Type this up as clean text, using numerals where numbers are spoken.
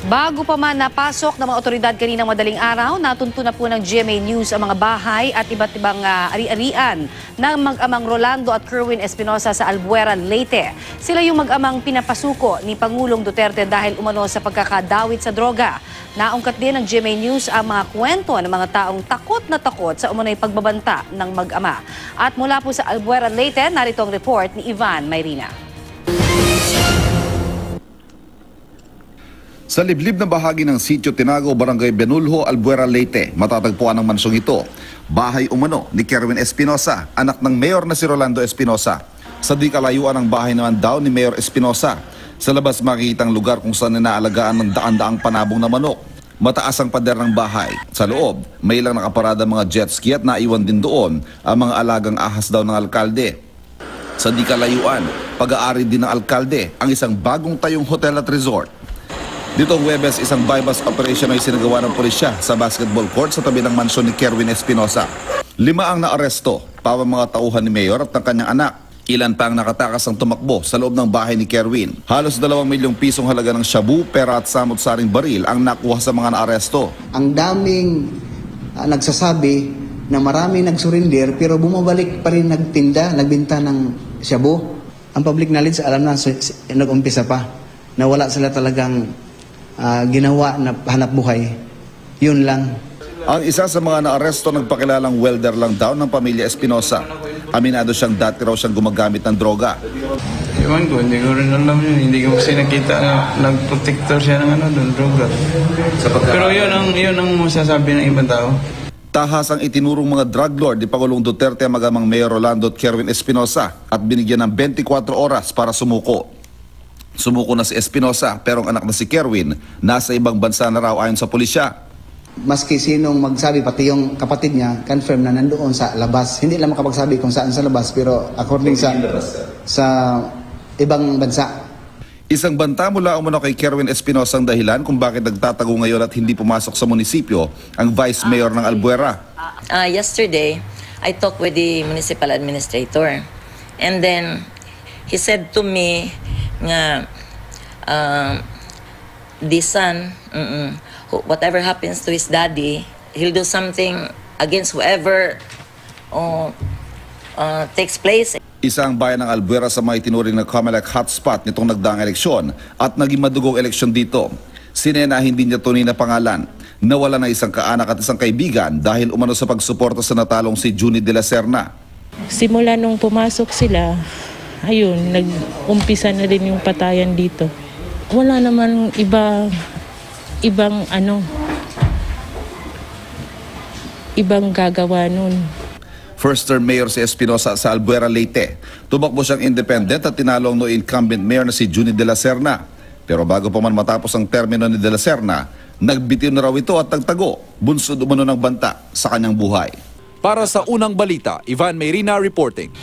Bago pa man napasok ng mga otoridad kaninang madaling araw, natunto na po ng GMA News ang mga bahay at iba't ibang ari-arian ng mag-amang Rolando at Kerwin Espinosa sa Albuera, Leyte. Sila yung mag-amang pinapasuko ni Pangulong Duterte dahil umano sa pagkakadawit sa droga. Naungkat din ng GMA News ang mga kwento ng mga taong takot na takot sa umano'y pagbabanta ng mag-ama. At mula po sa Albuera, Leyte, narito ang report ni Ivan Mayrina. Sa liblib na bahagi ng Sitio Tinago, Barangay Benulho, Albuera, Leyte, matatagpuan ang mansong ito. Bahay umano ni Kerwin Espinosa, anak ng mayor na si Rolando Espinosa. Sa di kalayuan ng bahay naman daw ni Mayor Espinosa. Sa labas makikita ang lugar kung saan inaalagaan ng daan-daang panabong na manok. Mataas ang pader ng bahay. Sa loob, may ilang nakaparada mga jet ski at naiwan din doon ang mga alagang ahas daw ng alkalde. Sa di kalayuan, pag-aari din ng alkalde ang isang bagong tayong hotel at resort. Ditong Huwebes, isang bypass operation ay sinagawa ng pulisya sa basketball court sa tabi ng mansyon ni Kerwin Espinosa. 5 ang naaresto, pawang mga tauhan ni Mayor at ng kanyang anak. Ilan pa ang nakatakas ng tumakbo sa loob ng bahay ni Kerwin. Halos 2 milyong pisong halaga ng shabu, pera at samot-saring baril ang nakuha sa mga naaresto. Ang daming nagsasabi na marami nagsurrender pero bumabalik pa rin nagtinda, nagbenta ng shabu. Ang public knowledge alam na nag-umpisa pa na wala sila talagang ginawa na hanap buhay. Yun lang. Ang isa sa mga naaresto nagpakilalang welder lang daw ng pamilya Espinosa. Aminado siyang dati raw siyang gumagamit ng droga. Ewan ko, hindi ko rin alam yun. Hindi ko kasi nakita na nagprotector siya ng droga. Pero yun ang masasabi ng ibang tao. Tahas ang itinurong mga drug lord ni Pangulong Duterte magamang Mayor Rolando at Kerwin Espinosa at binigyan ng 24 oras para sumuko. Sumuko na si Espinosa pero ang anak na si Kerwin nasa ibang bansa na raw ayon sa pulisya. Maski sinong magsabi, pati yung kapatid niya, confirm na nandoon sa labas. Hindi lang makapagsabi kung saan sa labas pero according sa ibang bansa. Isang banta mula umano kay Kerwin Espinosa ang dahilan kung bakit nagtatago ngayon at hindi pumasok sa munisipyo ang Vice Mayor ng Albuera. Yesterday, I talked with the municipal administrator and then he said to me nga the son, whatever happens to his daddy, he'll do something against whoever takes place. Isang bayan ng Albuera sa mga itinuring na COMELEC hotspot nitong nagdaang eleksyon at naging madugong eleksyon dito. Sinena hindi niya tunay na pangalan. Nawala na isang kaanak at isang kaibigan dahil umano sa pagsuporta sa natalong si Juni de la Serna. Simula nung pumasok sila, ayun, nag-umpisa na din yung patayan dito. Wala naman ibang gagawa nun. First-term mayor si Espinosa sa Albuera, Leyte. Tumakbo siyang independent at tinalong no incumbent mayor na si Juni de la Serna. Pero bago pa man matapos ang termino ni de la Serna, nagbitiw na raw ito at nagtago, bunsod umano ng banta sa kanyang buhay. Para sa Unang Balita, Ivan Mayrina reporting.